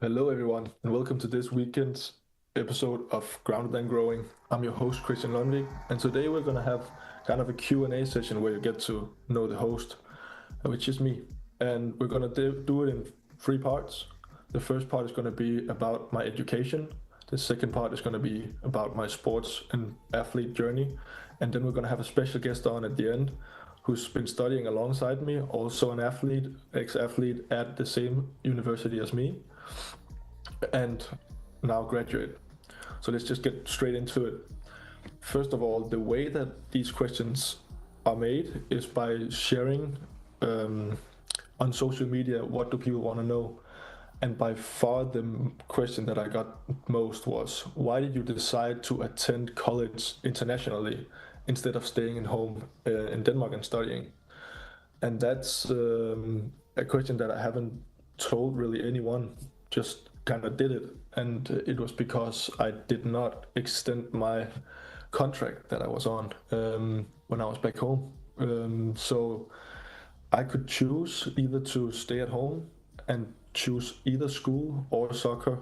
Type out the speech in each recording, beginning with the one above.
Hello, everyone, and welcome to this weekend's episode of Grounded and Growing. I'm your host, Kristian Lonvig, and today we're going to have kind of a Q&A session where you get to know the host, which is me. And we're going to do it in three parts. The first part is going to be about my education. The second part is going to be about my sports and athlete journey. And then we're going to have a special guest on at the end who's been studying alongside me, also an athlete, ex-athlete at the same university as me and now graduate. So let's just get straight into it. First of all, the way that these questions are made is by sharing um, on social media what do people want to know. And by far, the question that I got most was, why did you decide to attend college internationally instead of staying in home in Denmark and studying? And that's a question that I haven't told really anyone, just kind of did it. And it was because I did not extend my contract that I was on when I was back home. So I could choose either to stay at home and choose either school or soccer,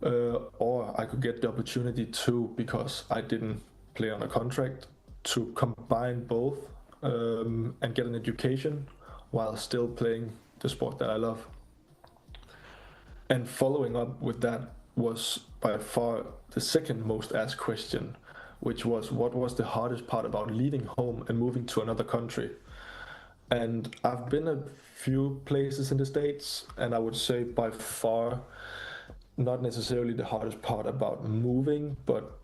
or I could get the opportunity to, because I didn't play on a contract, to combine both and get an education while still playing the sport that I love. And following up with that was by far the second most asked question, which was what was the hardest part about leaving home and moving to another country? And I've been a few places in the States, and I would say by far not necessarily the hardest part about moving, but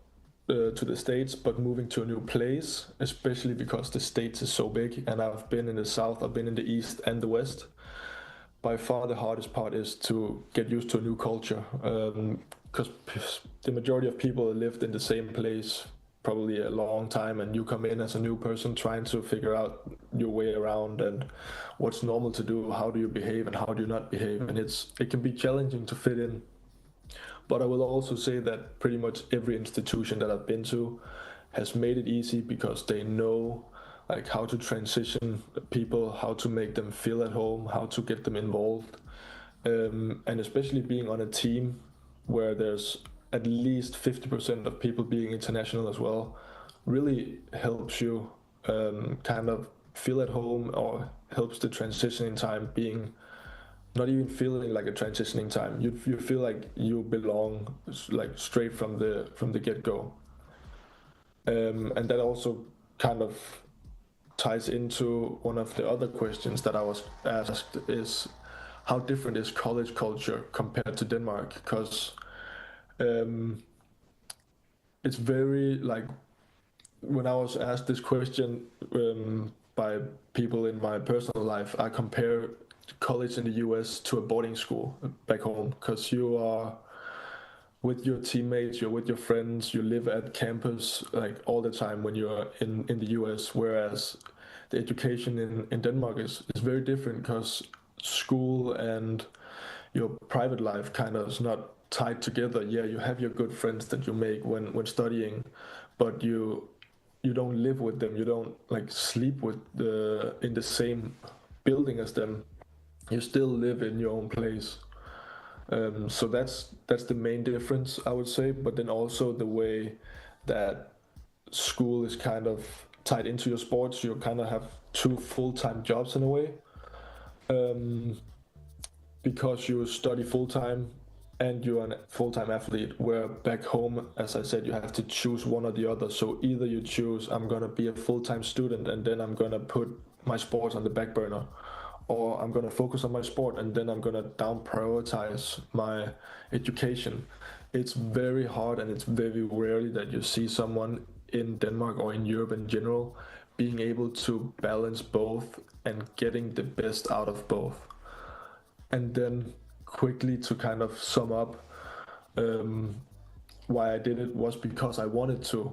to the States, but moving to a new place, especially because the States is so big, and I've been in the South, I've been in the East and the West. By far, the hardest part is to get used to a new culture, because the majority of people lived in the same place probably a long time, and you come in as a new person trying to figure out your way around and what's normal to do, how do you behave and how do you not behave, and it can be challenging to fit in. But I will also say that pretty much every institution that I've been to has made it easy because they know like how to transition people, how to make them feel at home, how to get them involved. And especially being on a team where there's at least 50% of people being international as well really helps you kind of feel at home, or helps the transitioning time being not even feeling like a transitioning time. You feel like you belong, like straight from the get go. And that also kind of ties into one of the other questions that I was asked is how different is college culture compared to Denmark? Because um, it's very like when I was asked this question by people in my personal life, I compare college in the US to a boarding school back home because you are with your teammates, you're with your friends, you live at campus like all the time when you're in the US. Whereas the education in Denmark is very different because school and your private life kind of is not tied together. Yeah, you have your good friends that you make when studying, but you don't live with them. You don't like sleep with the in the same building as them. You still live in your own place. So that's the main difference, I would say. But then also the way that school is kind of tied into your sports. You kind of have two full-time jobs in a way, um, because you study full-time and you're a full-time athlete. Where back home, as I said, you have to choose one or the other. So either you choose, I'm gonna be a full-time student and then I'm gonna put my sports on the back burner, or I'm gonna focus on my sport and then I'm gonna down prioritize my education. It's very hard, and it's very rarely that you see someone in Denmark or in Europe in general being able to balance both and getting the best out of both. And then quickly to kind of sum up, um, why I did it was because I wanted to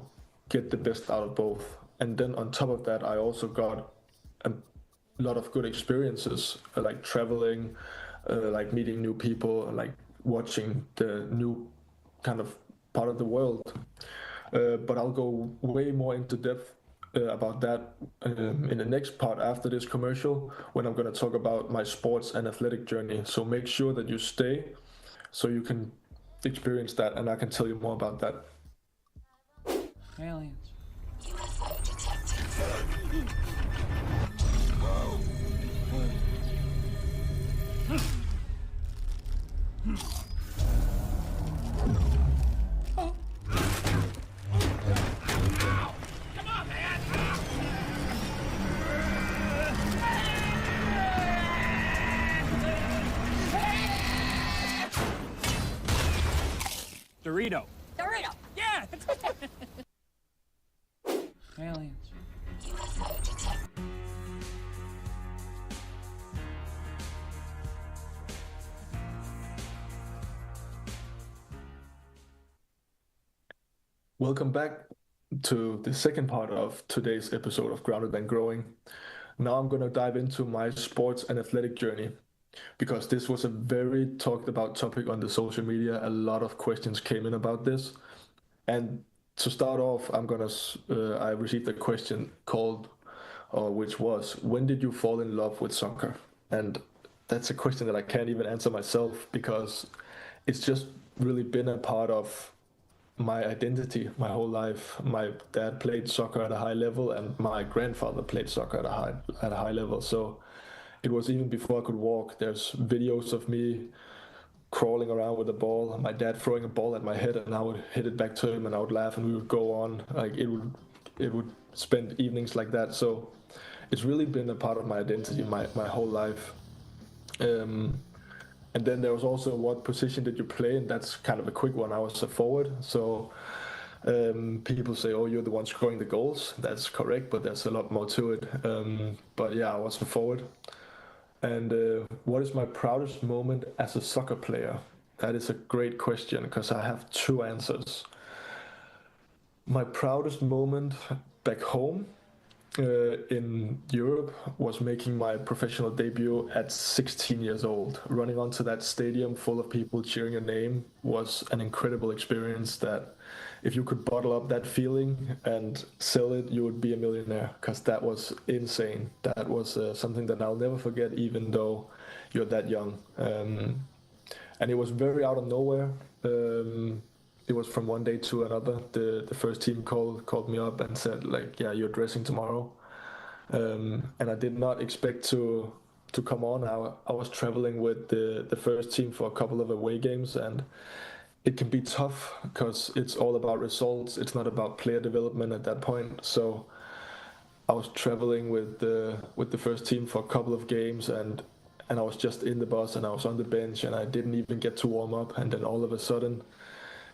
get the best out of both. And then on top of that, I also got a lot of good experiences, like traveling, like meeting new people, and like watching the new kind of part of the world. But I'll go way more into depth about that in the next part after this commercial when I'm going to talk about my sports and athletic journey. So make sure that you stay. so you can experience that, and I can tell you more about that. Aliens. Dorito. Dorito. Yeah. Aliens. Welcome back to the second part of today's episode of Grounded and Growing. Now I'm going to dive into my sports and athletic journey because this was a very talked about topic on the social media. A lot of questions came in about this. And to start off, I received a question which was, when did you fall in love with soccer? And that's a question that I can't even answer myself because it's just really been a part of my identity my whole life. My dad played soccer at a high level, and my grandfather played soccer at a high level. So it was even before I could walk. There's videos of me crawling around with a ball, my dad throwing a ball at my head, and I would hit it back to him, and I would laugh, and we would go on. Like it would spend evenings like that. So it's really been a part of my identity my whole life. And then there was also, what position did you play? And that's kind of a quick one. I was a forward. So people say, oh, you're the one scoring the goals. That's correct, but there's a lot more to it. But yeah, I was a forward. And what is my proudest moment as a soccer player? That is a great question because I have two answers. My proudest moment back home in Europe was making my professional debut at 16 years old. Running onto that stadium full of people cheering your name was an incredible experience that if you could bottle up that feeling and sell it, you would be a millionaire because that was insane. That was something that I'll never forget, even though you're that young. And it was very out of nowhere. It was from one day to another. The first team called me up and said, like, yeah, you're dressing tomorrow. And I did not expect to come on. I was traveling with the first team for a couple of away games, and it can be tough because it's all about results. It's not about player development at that point. So I was traveling with the first team for a couple of games, and I was just in the bus, and I was on the bench, and I didn't even get to warm up. And then all of a sudden,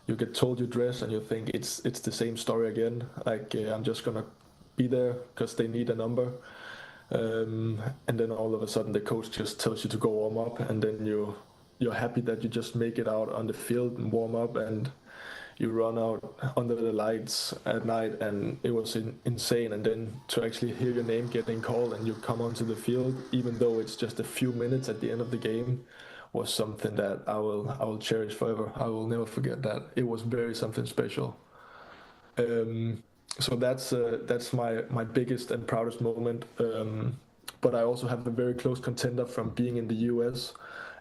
you get told you dress, and you think it's the same story again. Like I'm just gonna be there because they need a number. And then all of a sudden, the coach just tells you to go warm up, and then you're happy that you just make it out on the field and warm up, and you run out under the lights at night, and it was insane. And then to actually hear your name getting called and you come onto the field, even though it's just a few minutes at the end of the game, was something that I will cherish forever. I will never forget that. It was very something special. So that's my biggest and proudest moment. But I also have a very close contender from being in the US,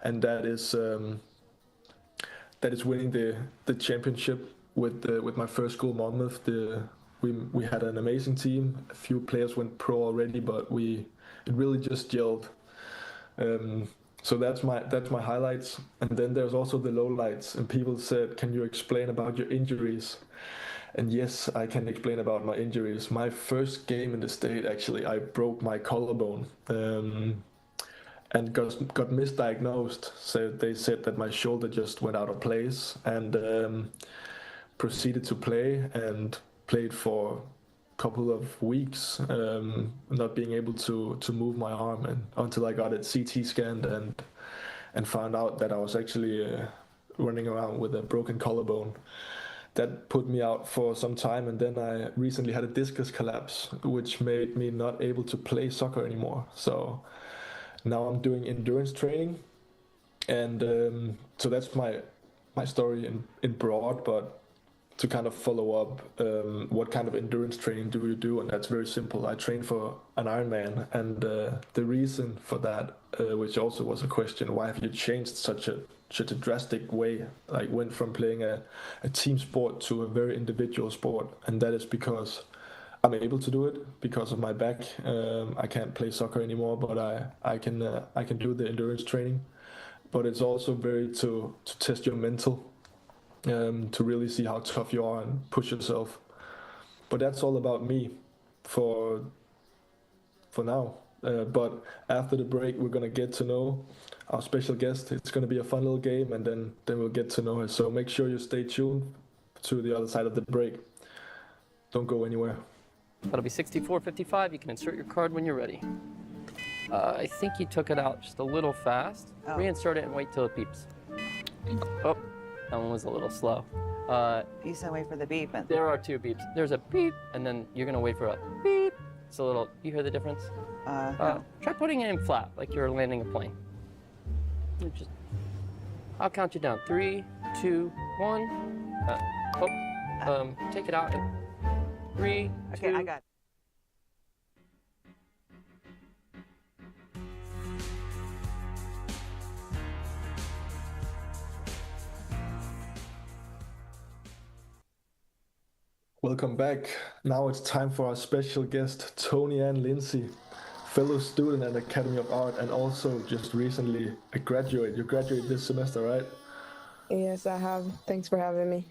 and that is winning the championship with my first school, Monmouth. We had an amazing team. A few players went pro already, but it really just gelled. So that's my highlights. And then there's also the lowlights. And people said, "Can you explain about your injuries?" And yes, I can explain about my injuries. My first game in the state, actually, I broke my collarbone. And got misdiagnosed. So they said that my shoulder just went out of place, and proceeded to play and played for a couple of weeks, not being able to move my arm, and until I got it CT scanned and found out that I was actually running around with a broken collarbone. That put me out for some time, and then I recently had a discus collapse, which made me not able to play soccer anymore. So now I'm doing endurance training, and so that's my story in broad. But to kind of follow up, what kind of endurance training do you do? And that's very simple. I train for an Ironman, and the reason for that, which also was a question, why have you changed such a drastic way? Like went from playing a team sport to a very individual sport, and that is because I'm able to do it because of my back. I can't play soccer anymore, but I can do the endurance training. But it's also very to test your mental, to really see how tough you are and push yourself. But that's all about me for now. But after the break, we're gonna get to know our special guest. It's gonna be a fun little game, and then we'll get to know her. So make sure you stay tuned to the other side of the break. Don't go anywhere. That'll be 64.55. You can insert your card when you're ready. I think you took it out just a little fast. Oh. Reinsert it and wait till it beeps. Oh, that one was a little slow. You said wait for the beep. And There are two beeps. There's a beep, and then you're gonna wait for a beep. It's a little, you hear the difference? no. Try putting it in flat, like you're landing a plane. I'll count you down. 3, 2, 1. Take it out. 3, 2. Okay, I got it. Welcome back. Now it's time for our special guest, Tony Ann Lindsay, fellow student at Academy of Art and also just recently a graduate. You graduated this semester, right? Yes, I have. Thanks for having me.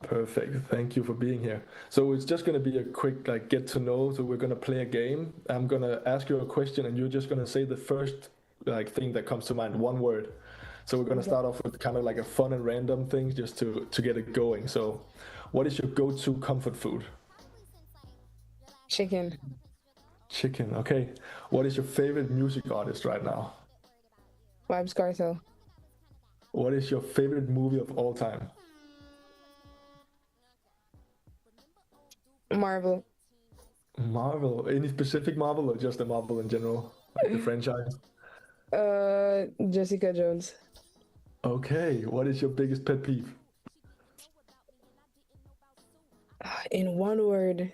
Perfect. Thank you for being here. So it's just going to be a quick get to know. So we're going to play a game. I'm going to ask you a question and you're just going to say the first thing that comes to mind, one word. So we're going to start off with kind of like a fun and random thing just to get it going. So what is your go-to comfort food? Chicken. Chicken, okay. What is your favorite music artist right now? Vibes Cartel. What is your favorite movie of all time? Marvel. Marvel. Any specific Marvel or just the Marvel in general? Like the franchise? Jessica Jones. Okay. What is your biggest pet peeve? In one word.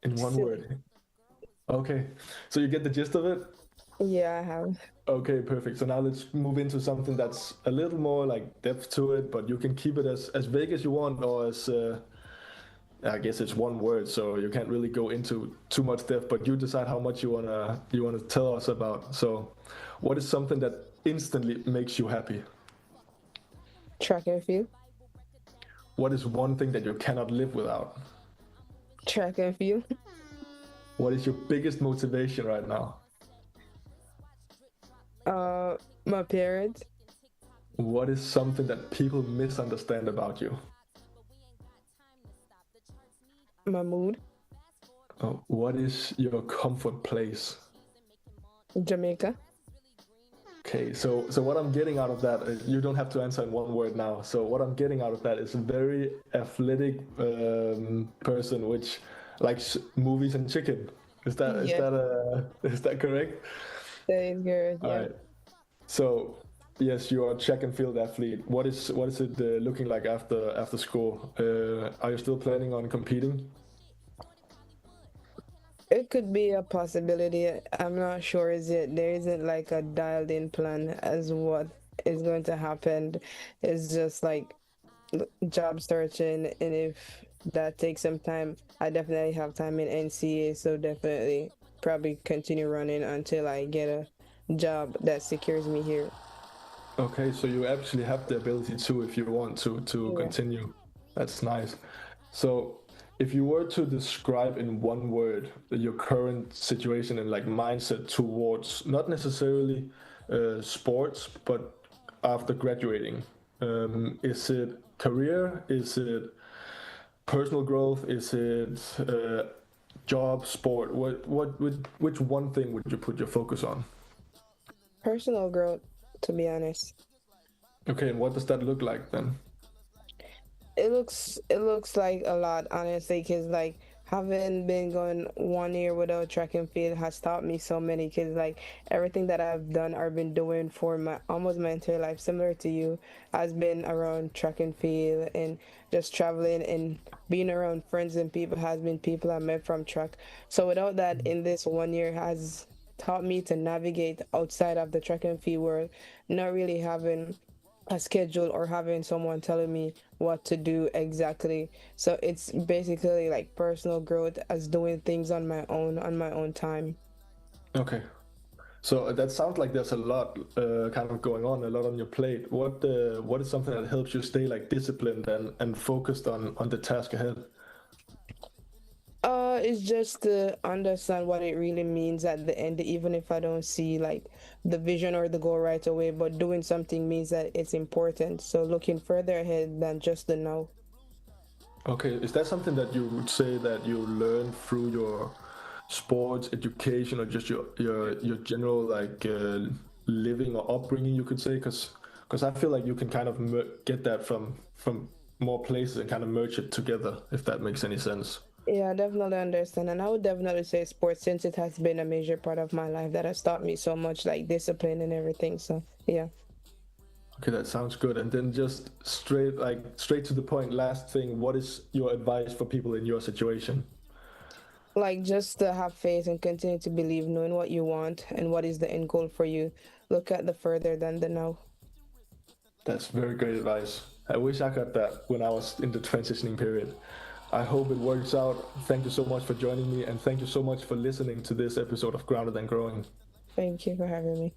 In one Silly. word. Okay. So you get the gist of it? Yeah, I have. Okay, perfect. So now let's move into something that's a little more like depth to it, but you can keep it as vague as you want or as I guess it's one word, so you can't really go into too much depth, but you decide how much you wanna tell us about. So what is something that instantly makes you happy? Track and field. What is one thing that you cannot live without? Track and field. What is your biggest motivation right now? My parents. What is something that people misunderstand about you? My mood. What is your comfort place? Jamaica. Okay, so what I'm getting out of that, you don't have to answer in one word now. So what I'm getting out of that is a very athletic person which likes movies and chicken. Is that is that correct? That is good. All Yeah. right. So yes, you are a track and field athlete. What is it looking like after school? Are you still planning on competing? It could be a possibility. I'm not sure. There isn't like a dialed in plan as what is going to happen. It's just like job searching, and if that takes some time, I definitely have time in NCA, so definitely probably continue running until I get a job that secures me here. Okay, so you actually have the ability to, if you want to Yeah. continue. That's nice. So if you were to describe in one word your current situation and like mindset towards not necessarily sports, but after graduating, is it career? Is it personal growth? Is it job, sport? Which one thing would you put your focus on? Personal growth, to be honest. Okay, and what does that look like then? It looks like a lot, honestly, because like having been going 1 year without track and field has taught me so many, because like everything that I've done or been doing for my almost my entire life, similar to you, has been around track and field, and just traveling and being around friends and people has been people I met from track. So without that, in this 1 year has taught me to navigate outside of the track and field world, not really having a schedule or having someone telling me what to do exactly. So it's basically like personal growth as doing things on my own time. Okay. So that sounds like there's a lot kind of going on, a lot on your plate. What is something that helps you stay like disciplined and focused on the task ahead? It's just to understand what it really means at the end, even if I don't see like the vision or the goal right away, but doing something means that it's important. So looking further ahead than just the now. Okay, is that something that you would say that you learn through your sports education or just your general like living or upbringing, you could say? Because I feel like you can kind of get that from more places and kind of merge it together, if that makes any sense. Yeah, I definitely understand. And I would definitely say sports, since it has been a major part of my life that has taught me so much, like discipline and everything. So, yeah. Okay, that sounds good. And then just straight to the point, last thing, what is your advice for people in your situation? Like just to have faith and continue to believe, knowing what you want and what is the end goal for you. Look at the further than the now. That's very great advice. I wish I got that when I was in the transitioning period. I hope it works out. Thank you so much for joining me, and thank you so much for listening to this episode of Grounded and Growing. Thank you for having me.